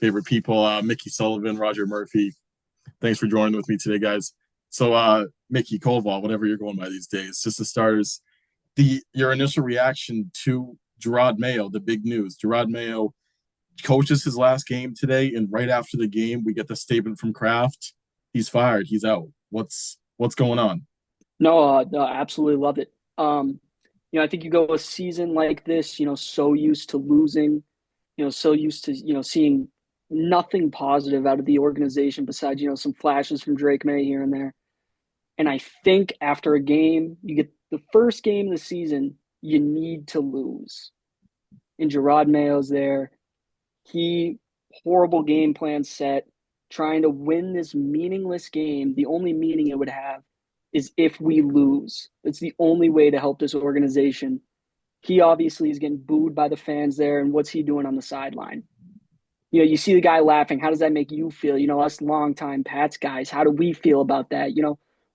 favorite people, Mickey Sullivan, Roger Murphy. Thanks for joining with me today, guys. So, Mickey Koval, whatever you're going by these days, just the starters, the your initial reaction to Jerod Mayo, the big news. Jerod Mayo coaches his last game today, and right after the game, we get the statement from Kraft. He's fired. He's out. What's going on? No, I absolutely love it. I think you go a season like this, so used to losing, so used to, seeing nothing positive out of the organization besides, some flashes from Drake May here and there. And I think after a game, you get the first game of the season, you need to lose. And Gerard Mayo's there. He horrible game plan set, trying to win this meaningless game. The only meaning it would have is if we lose. It's the only way to help this organization. He obviously is getting booed by the fans there, and what's he doing on the sideline? You see the guy laughing. How does that make you feel? Us longtime Pats guys, how do we feel about that?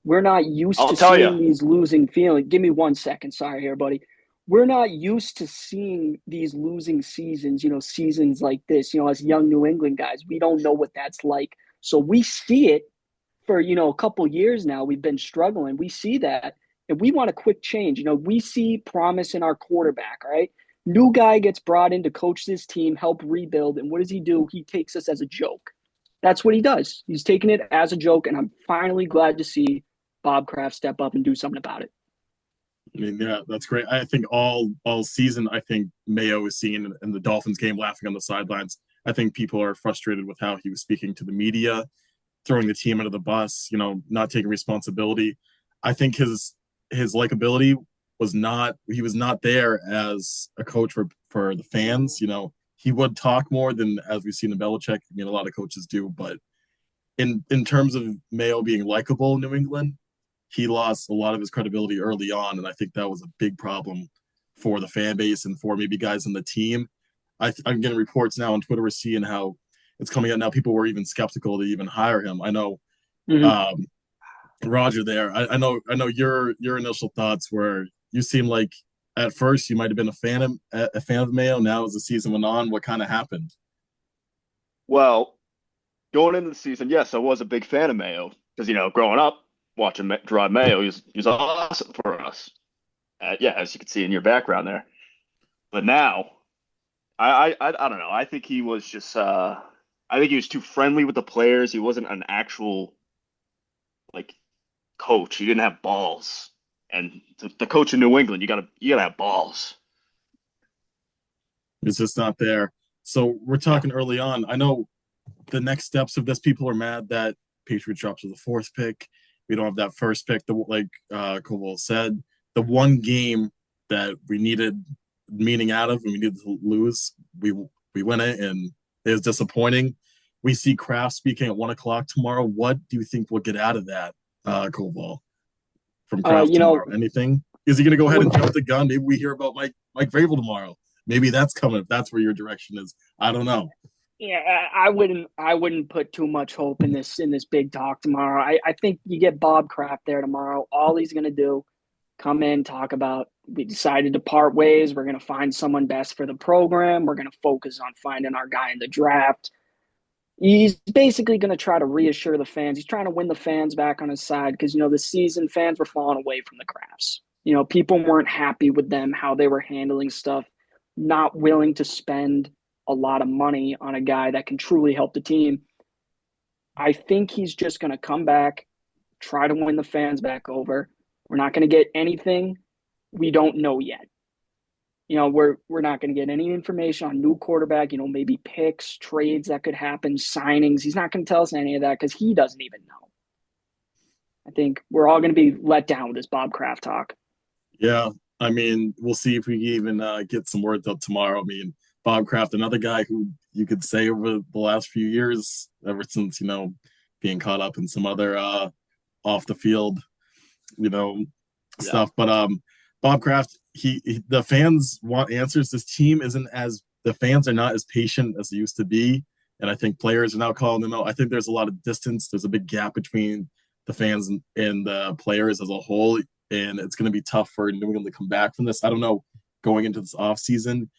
We're not used I'll to tell you. seeing these losing feelings. Give me 1 second. Sorry here, buddy. We're not used to seeing these losing seasons, seasons like this, as young New England guys. We don't know what that's like. So we see it for, a couple years now. We've been struggling. We see that. And we want a quick change. We see promise in our quarterback, right? New guy gets brought in to coach this team, help rebuild. And what does he do? He takes us as a joke. That's what he does. He's taking it as a joke. And I'm finally glad to see Bob Kraft step up and do something about it. I mean, yeah, that's great. I think all season, I think Mayo is seen in the Dolphins game laughing on the sidelines. I think people are frustrated with how he was speaking to the media, throwing the team under the bus, not taking responsibility. I think his likability was not he was not there as a coach for the fans. He would talk more than as we've seen in Belichick. I mean, a lot of coaches do, but in terms of Mayo being likable in New England, he lost a lot of his credibility early on, and I think that was a big problem for the fan base and for maybe guys on the team. I'm getting reports now on Twitter. We're seeing how it's coming out now. People were even skeptical to even hire him. I know Mm-hmm. um, Roger there. I know your initial thoughts were you seem like at first you might have been a fan of Mayo. Now as the season went on, what kind of happened? Well, going into the season, yes, I was a big fan of Mayo because growing up watching Jerod Mayo, he's awesome for us. Yeah, as you can see in your background there. But now, I don't know. I think he was just I think he was too friendly with the players. He wasn't an actual like coach. He didn't have balls. And the coach in New England, you gotta have balls. It's just not there. So we're Yeah. talking early on. I know the next steps of this. People are mad that Patriots dropped to the fourth pick. We don't have that first pick. Like Koval said, the one game that we needed meaning out of and we needed to lose, we win it, and it was disappointing. We see Kraft speaking at 1 o'clock tomorrow. What do you think we'll get out of that, Koval, from Uh, Kraft you know, tomorrow? Anything? Is he going to go ahead we're, and jump the gun? Maybe we hear about Mike Vrabel tomorrow. Maybe that's coming. If that's where your direction is, I don't know. yeah, I wouldn't put too much hope in this big talk tomorrow. I think you get Bob Kraft there tomorrow. All he's gonna do, come in, talk about we decided to part ways. We're gonna find someone best for the program. We're gonna focus on finding our guy in the draft. He's basically gonna try to reassure the fans. He's trying to win the fans back on his side because the season fans were falling away from the Crafts. People weren't happy with them, how they were handling stuff, not willing to spend a lot of money on a guy that can truly help the team. I think he's just going to come back, try to win the fans back over. We're not going to get anything we don't know yet. We're not going to get any information on new quarterback, maybe picks, trades that could happen, signings. He's not going to tell us any of that because he doesn't even know. I think we're all going to be let down with this Bob Kraft talk. Yeah, I mean, we'll see if we even get some words up tomorrow. I mean, Bob Kraft, another guy who you could say over the last few years, ever since being caught up in some other off the field, you know, Yeah. stuff. But Bob Kraft, the fans want answers. This team isn't as the fans are not as patient as they used to be, and I think players are now calling them out. I think there's a lot of distance. There's a big gap between the fans and the players as a whole, and it's going to be tough for New England to come back from this. I don't know going into this off season.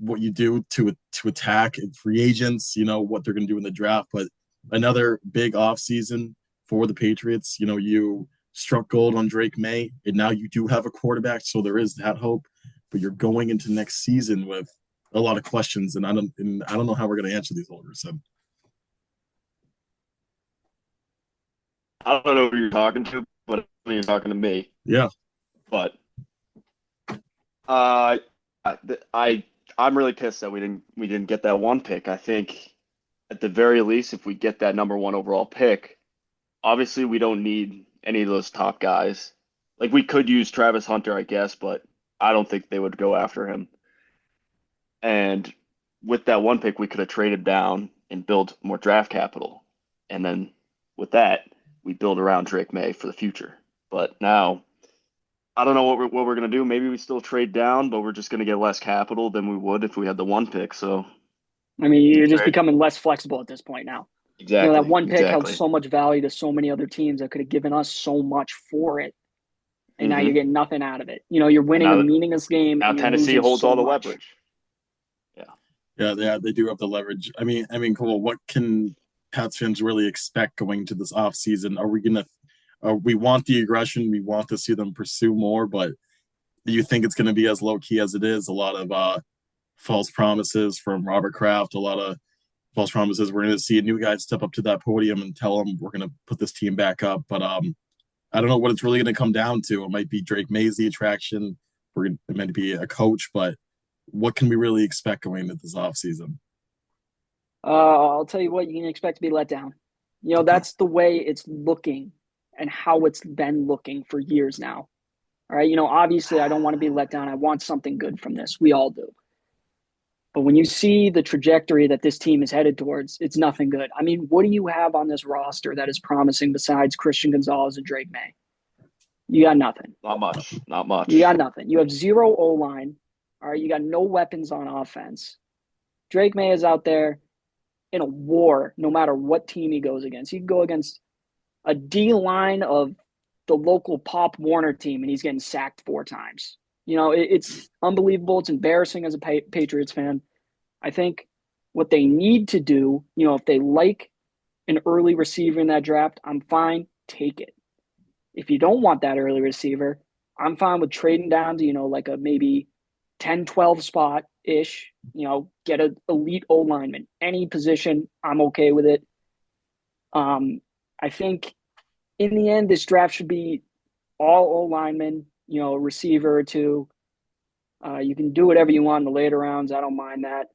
what you do to attack free agents, what they're going to do in the draft. But another big offseason for the Patriots. You struck gold on Drake May, and now you do have a quarterback, so there is that hope. But you're going into next season with a lot of questions, and I don't know how we're going to answer these, Oliver. So I don't know who you're talking to, but you're talking to me. Yeah. But I'm really pissed that we didn't get that one pick. I think at the very least, if we get that number one overall pick, obviously we don't need any of those top guys. Like we could use Travis Hunter, I guess, but I don't think they would go after him. And with that one pick, we could have traded down and built more draft capital. And then with that, we build around Drake May for the future. But now, I don't know what we're going to do. Maybe we still trade down, but we're just going to get less capital than we would if we had the one pick. So, I mean, you're just becoming less flexible at this point now. Exactly. That one pick held so much value to so many other teams that could have given us so much for it. And now you're getting nothing out of it. You're winning a meaningless game. Now Tennessee holds all the leverage. Yeah, they do have the leverage. I mean, cool. What can Pats fans really expect going to this offseason? We want the aggression. We want to see them pursue more, but do you think it's going to be as low key as it is? A lot of false promises from Robert Kraft, a lot of false promises. We're going to see a new guy step up to that podium and tell them we're going to put this team back up. But I don't know what it's really going to come down to. It might be Drake May's the attraction. It might be a coach, but what can we really expect going into this offseason? I'll tell you what, you can expect to be let down. That's the way it's looking and how it's been looking for years now. All right. Obviously, I don't want to be let down. I want something good from this. We all do. But when you see the trajectory that this team is headed towards, it's nothing good. I mean, what do you have on this roster that is promising besides Christian Gonzalez and Drake May? You got nothing. Not much. You got nothing. You have zero O-line. All right. You got no weapons on offense. Drake May is out there in a war no matter what team he goes against. He can go against a D-line of the local Pop Warner team, and he's getting sacked 4 times. It's unbelievable. It's embarrassing as a Patriots fan. I think what they need to do, if they like an early receiver in that draft, I'm fine. Take it. If you don't want that early receiver, I'm fine with trading down to, like a maybe 10-12 spot-ish, get an elite O-lineman. Any position, I'm okay with it. I think in the end, this draft should be all O-linemen, a receiver or 2. You can do whatever you want in the later rounds. I don't mind that.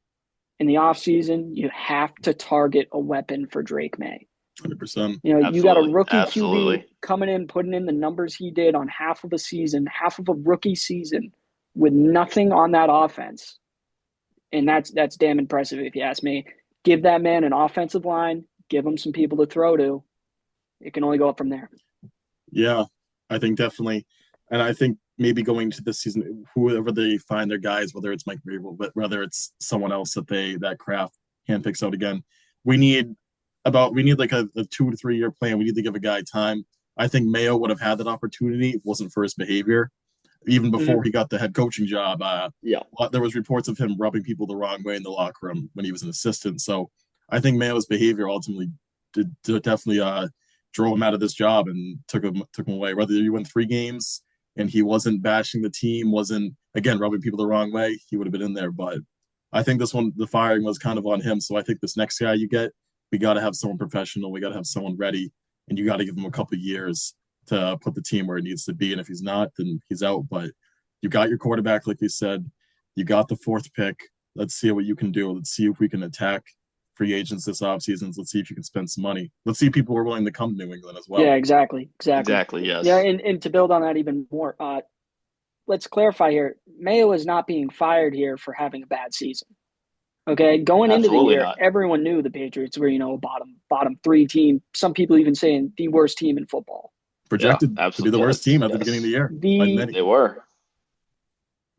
In the offseason, you have to target a weapon for Drake May. 100%. You got a rookie QB coming in, putting in the numbers he did on half of a rookie season with nothing on that offense. And that's damn impressive if you ask me. Give that man an offensive line, give him some people to throw to. It can only go up from there. Yeah, I think definitely. And I think maybe going to this season, whoever they find their guys, whether it's Mike Vrabel, but whether it's someone else that Kraft handpicks out again, we need like a 2 to 3 year plan. We need to give a guy time. I think Mayo would have had that opportunity if it wasn't for his behavior. Even before he got the head coaching job, there was reports of him rubbing people the wrong way in the locker room when he was an assistant. So I think Mayo's behavior ultimately definitely drove him out of this job and took him away. Whether you win 3 games and he wasn't bashing the team, wasn't again rubbing people the wrong way, he would have been in there. But I think this one, the firing was kind of on him. So I think this next guy you get, we got to have someone professional. We got to have someone ready, and you got to give him a couple of years to put the team where it needs to be. And if he's not, then he's out. But you got your quarterback, like you said. You got the 4th pick. Let's see what you can do. Let's see if we can attack free agents this offseason. Let's see if you can spend some money. Let's see if people are willing to come to New England as well. Yeah, exactly, yes. Yeah, and to build on that even more, let's clarify here. Mayo is not being fired here for having a bad season. Okay, going into the year, everyone knew the Patriots were, bottom 3 team. Some people even saying the worst team in football. Projected to be the worst team at the beginning of the year. They were.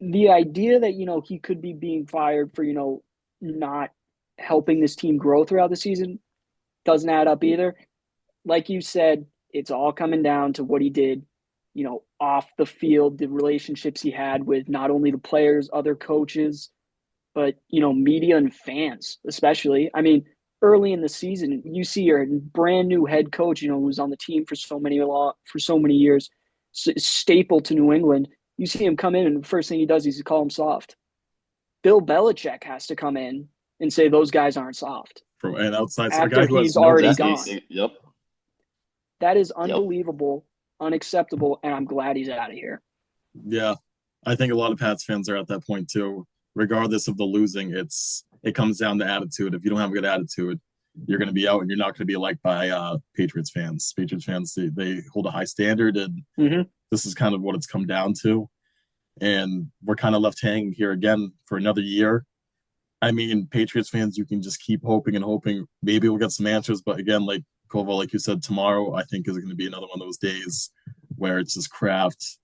The idea that, he could be being fired for, not helping this team grow throughout the season doesn't add up either. Like you said, it's all coming down to what he did, off the field, the relationships he had with not only the players, other coaches. but media and fans, especially. I mean, early in the season, you see your brand new head coach, who's on the team for so many years, staple to New England. You see him come in, and the first thing he does is call him soft. Bill Belichick has to come in and say those guys aren't soft From an outside, a after guy who has he's no already business. gone. Yep. That is unbelievable, unacceptable, and I'm glad he's out of here. Yeah, I think a lot of Pats fans are at that point too. Regardless of the losing, it comes down to attitude. If you don't have a good attitude, you're going to be out, and you're not going to be liked by Patriots fans. Patriots fans, they hold a high standard, and this is kind of what it's come down to. And we're kind of left hanging here again for another year. I mean, Patriots fans, you can just keep hoping and hoping. Maybe we'll get some answers, but again, like Koval, like you said, tomorrow I think is going to be another one of those days where it's just Kraft,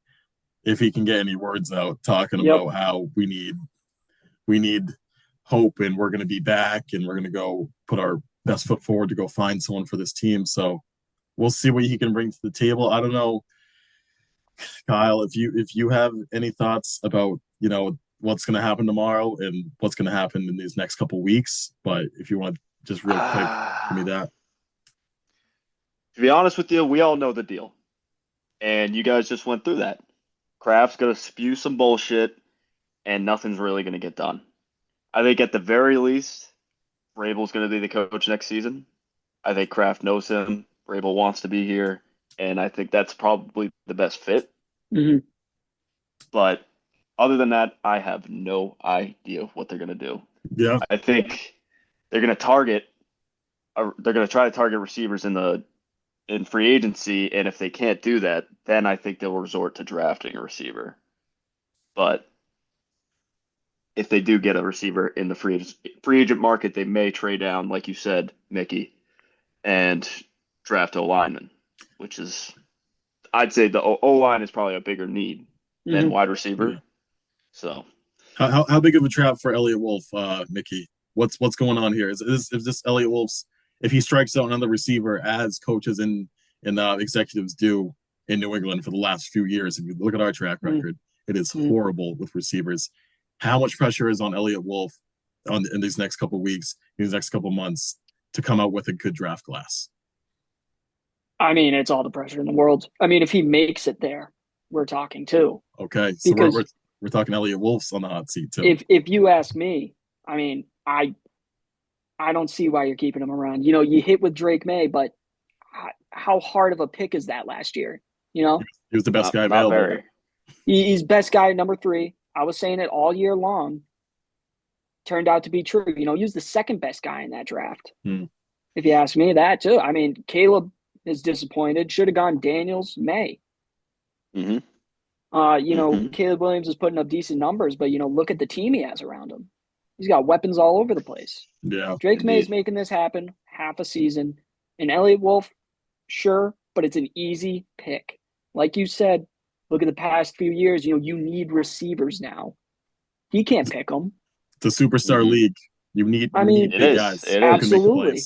if he can get any words out, talking about how we need hope, and we're going to be back, and we're going to go put our best foot forward to go find someone for this team. So we'll see what he can bring to the table. I don't know, Kyle, if you have any thoughts about what's going to happen tomorrow and what's going to happen in these next couple weeks, but if you want to just real quick give me that. To be honest with you, we all know the deal, and you guys just went through that. Kraft's going to spew some bullshit, and nothing's really going to get done. I think at the very least, Vrabel's going to be the coach next season. I think Kraft knows him. Vrabel wants to be here, and I think that's probably the best fit. But other than that, I have no idea what they're going to do. Yeah, I think they're going to target. They're going to try to target receivers in free agency, and if they can't do that, then I think they'll resort to drafting a receiver. But if they do get a receiver in the free agent market, they may trade down, like you said, Mickey, and draft O-lineman, which is, I'd say the O-line is probably a bigger need than wide receiver. Yeah. So, how big of a trap for Elliott Wolf, Mickey? What's going on here? Is this Elliott Wolf's, if he strikes out another receiver, as coaches and executives do in New England for the last few years? If you look at our track record, it is horrible with receivers. How much pressure is on Elliott Wolf in these next couple of weeks, these next couple of months, to come out with a good draft class? I mean, it's all the pressure in the world. I mean, if he makes it there, we're talking too. Okay, so we're talking Elliott Wolf's on the hot seat too. If you ask me, I mean, I don't see why you're keeping him around. You hit with Drake May, but how hard of a pick is that last year? He was the best guy available. Not very. He's best guy number 3. I was saying it all year long. Turned out to be true. He was the second best guy in that draft. If you ask me that too. I mean, Caleb is disappointed. Should have gone Daniels, May. Caleb Williams is putting up decent numbers, but look at the team he has around him. He's got weapons all over the place. Yeah. Drake May is making this happen half a season. And Elliott Wolf, sure, but it's an easy pick. Like you said, look at the past few years. You need receivers now. He can't pick them. It's a superstar league. You need big guys. It absolutely,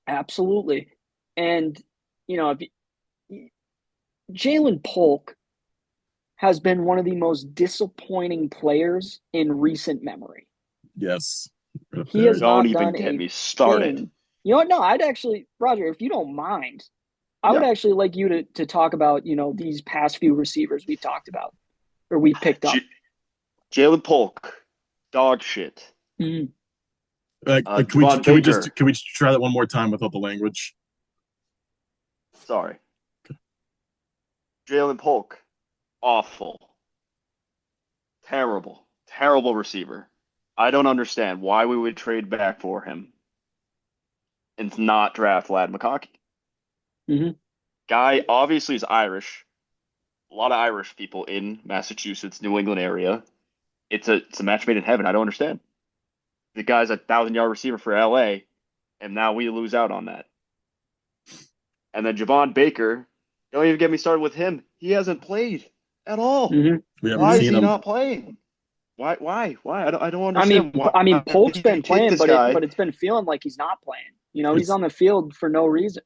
absolutely. And Jalen Polk has been one of the most disappointing players in recent memory. Yes, he has don't not even done get me started. Thing. You know what? No, I'd actually, Roger, if you don't mind, I would actually like you to talk about these past few receivers we've talked about or we picked up. Jalen Polk, dog shit. Can we just try that one more time without the language? Sorry. Okay. Jalen Polk, awful. Terrible receiver. I don't understand why we would trade back for him and not draft Ladd McConkey. Guy obviously is Irish. A lot of Irish people in Massachusetts, New England area. It's a match made in heaven. I don't understand. The guy's a 1,000-yard receiver for LA, and now we lose out on that. And then Javon Baker, don't even get me started with him. He hasn't played at all. Why is he not playing? Why? I don't understand. I mean, Polk's been playing, but it's been feeling like he's not playing. He's on the field for no reason.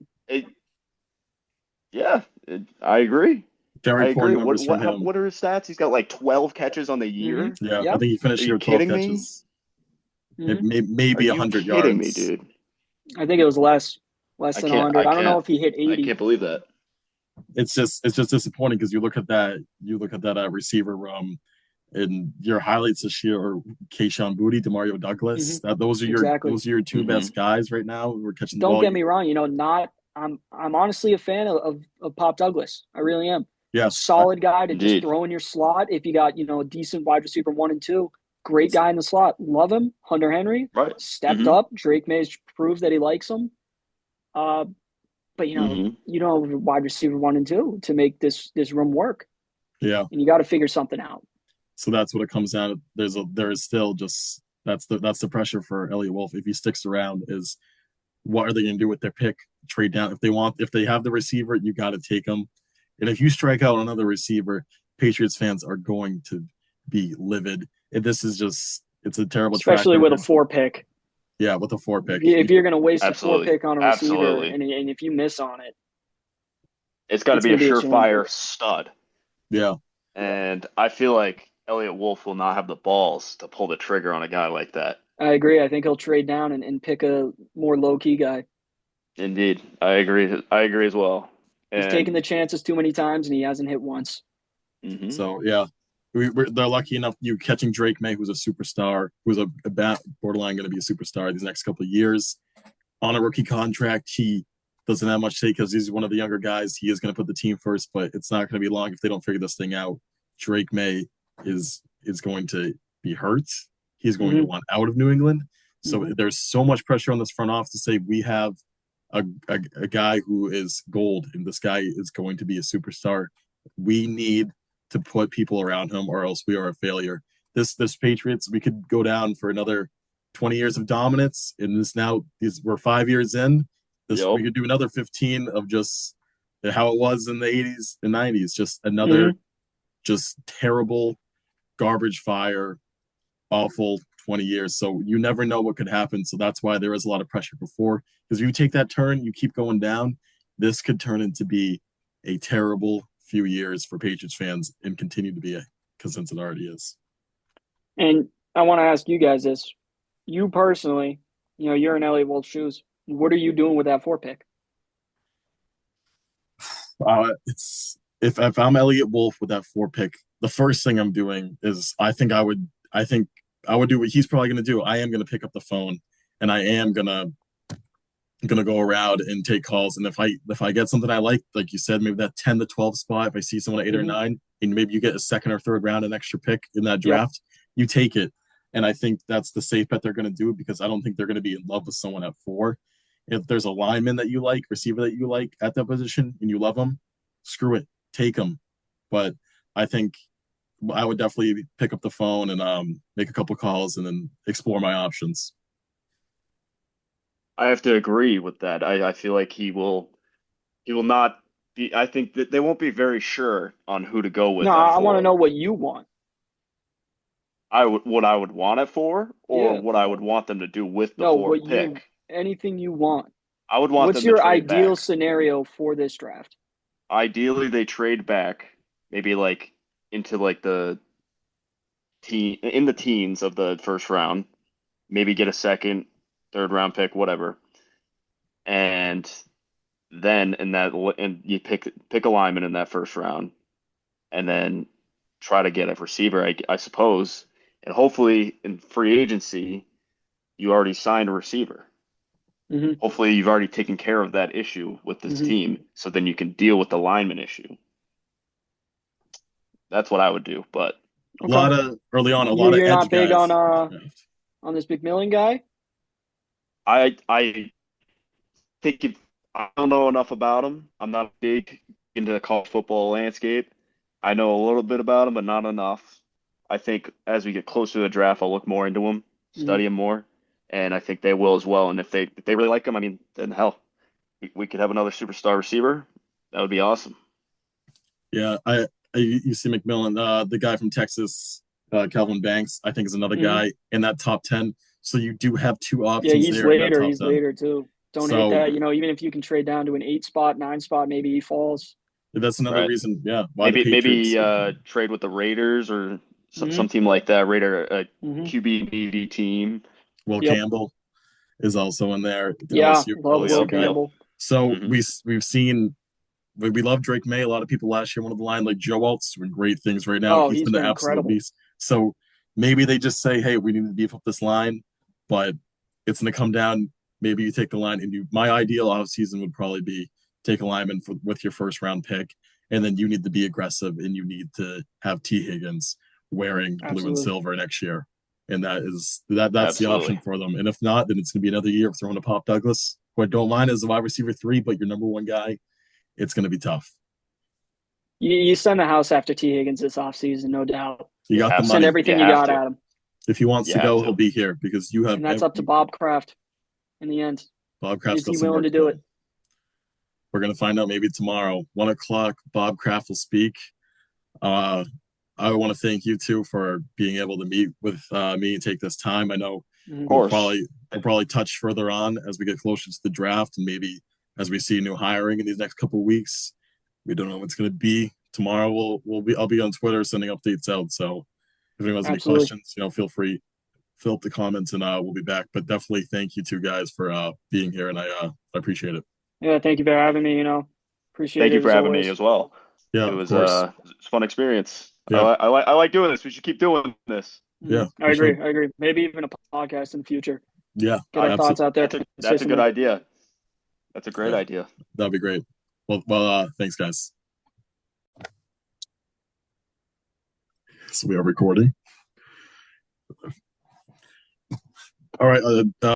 I agree. Very poor numbers from him. What are his stats? He's got like 12 catches on the year. Yeah, I think he finished here with 12 catches. Mhm. Maybe Are you 100 kidding me, yards. dude? I think it was less I than can't. 100. I I don't know can't. if he hit I 80. can't believe that. It's just disappointing because you look at that receiver in your highlights this year, or Keyshawn Boutte, Demario Hmm. Douglas. Exactly. Those are your two Hmm. best guys right now who are catching the Don't ball. get me wrong. Not. I'm honestly a fan of Pop Douglas. I really am. Yes, Solid guy to just Indeed. throw in your slot. If you got a decent wide receiver 1 and 2, great guy in the slot. Love him. Hunter Henry Right. stepped Hmm. up. Drake May proves that he likes him. Uh, but Hmm. you don't have a wide receiver 1 and 2 to make this room work, yeah. and you got to figure something out. So that's what it comes down to. There is still just that's the pressure for Elliot Wolf if he sticks around. Is what are they going to do with their pick? Trade down if they have the receiver, you got to take them. And if you strike out another receiver, Patriots fans are going to be livid. And this is just it's a terrible track Especially with a record. 4 pick. Yeah, with a 4 pick. If you're going to waste a four Absolutely. pick on a receiver, Absolutely. and if you miss on it, It's got to it's be a going to be a shame. surefire stud. Yeah. And I feel like Elliot Wolf will not have the balls to pull the trigger on a guy like that. I agree. I think he'll trade down and pick a more low key guy. Indeed. I agree. I agree as well. He's taken And the chances too many times, and he hasn't hit once. mhm. So yeah, they're lucky enough you catching Drake May, who's a superstar, who's a borderline going to be a superstar these next couple of years on a rookie contract. He doesn't have much to say because he's one of the younger guys. He is going to put the team first, but it's not going to be long if they don't figure this thing out. Drake May is going to be hurt. He's going to Mm-hmm. want out of New England. So Mm-hmm. there's so much pressure on this front office to say we have a guy who is gold, and this guy is going to be a superstar. We need to put people around him, or else we are a failure. This Patriots, we could go down for another 20 years of dominance, and we're 5 years in. This we Yep. could do another 15 of just how it was in the 80s and 90s. Just Mm-hmm. another just terrible garbage fire, awful 20 years. So you never know what could happen. So that's why there is a lot of pressure before. Because if you take that turn, you keep going down, this could turn into be a terrible few years for Patriots fans and continue to be because since it already is. And I want to ask you guys this. You personally, you're in Elliot Wolf's shoes. What are you doing with that 4 pick? It's if I'm Elliot Wolf with that 4 pick, the first thing I'm doing is I think I would do what he's probably going to do. I am going to pick up the phone and I am gonna go around and take calls. And if I get something I like you said, maybe that 10 to 12 spot, if I see someone at 8 or Mm-hmm. 9, and maybe you get a second or third round, an extra pick in that Yep. draft, you take it. And I think that's the safe bet they're gonna do because I don't think they're gonna be in love with someone at 4. If there's a lineman that you like, receiver that you like at that position, and you love them, screw it, take them. But I think I would definitely pick up the phone and make a couple calls and then explore my options. I have to agree with that. I feel like he will not be. I think that they won't be very sure on who to go No, with at I want to 4. know what you want. What I would want it for, or Yeah. what I would want them to do with the No, fourth pick. anything you want. I would want What's them to your trade ideal back. scenario for this draft? Ideally, they trade back, maybe like into like the in the teens of the first round, maybe get a second, third round pick, whatever, and then and you pick a lineman in that first round, and then try to get a receiver, I suppose, and hopefully in free agency you already signed a receiver. Mm-hmm. Hopefully you've already taken care of that issue with this Mm-hmm. team, so then you can deal with the lineman issue. That's what I would do, but A Okay. lot of early on, a lot of You're edge not big guys. on this McMillan guy? I think I don't know enough about him. I'm not big into the college football landscape. I know a little bit about him, but not enough. I think as we get closer to the draft, I'll look more into him, Mm-hmm. study him more, and I think they will as well. And if they really like him, I mean, then hell, we could have another superstar receiver. That would be awesome. Yeah, you see McMillan, the guy from Texas, Calvin Banks, I think is another Mm-hmm. guy in that top 10. So you do have two Yeah, options there in that top He's 10. later too. Don't hate So that. Even if you can trade down to an 8 spot, 9 spot, maybe he falls. that's another Right. reason, yeah, why the Maybe Patriots. trade with the Raiders or some Mm-hmm. team like that, Raider Mm-hmm. QB needy team. Will Yep. Campbell is also in there. Yeah, LSU, love yeah, Will yeah. Campbell. So Mhm. we've seen we love Drake May. A lot of people last year wanted the line, like Joe Alt's doing great things right now. Oh, He's he's been the been absolute incredible. beast. So maybe they just say, hey, we need to beef up this line, but it's going to come down. Maybe you take the line and my ideal offseason would probably be take a lineman with your first round pick, and then you need to be aggressive and you need to have T. Higgins wearing blue and Absolutely. silver next year. And that's the option Absolutely. for them. And if not, then it's going to be another year of throwing to Pop Douglas, who I don't mind as a wide receiver 3, but your number 1 guy, it's going to be tough. You send the house after T. Higgins this offseason, no doubt. You got the Send money. everything You you have got to. at him. If he wants You to have go, to. he'll be here because you have And that's up to Bob Kraft in the end. Bob Kraft's Is he got some willing work to to do it? We're gonna find out maybe tomorrow, 1 o'clock. Bob Kraft will speak. Uh, I want to thank you two for being able to meet with me and take this time. I know Of we'll course. probably touch further on as we get closer to the draft and maybe as we see new hiring in these next couple of weeks. We don't know what's going to be tomorrow. I'll be on Twitter sending updates out. So if anyone has any Absolutely. questions, feel free, fill up the comments and we'll be back. But definitely thank you two guys for being here and I appreciate it. Yeah, thank you for having me. Appreciate Thank you it for as having me always. as well. Yeah, It of was course. a fun experience. Yeah. I like doing this. We should keep doing this. Yeah, I agree. Maybe even a podcast in the future. Yeah, Get our thoughts out there. That's a good idea. That's a great idea. That'd be great. Well, thanks, guys. So we are recording. All right.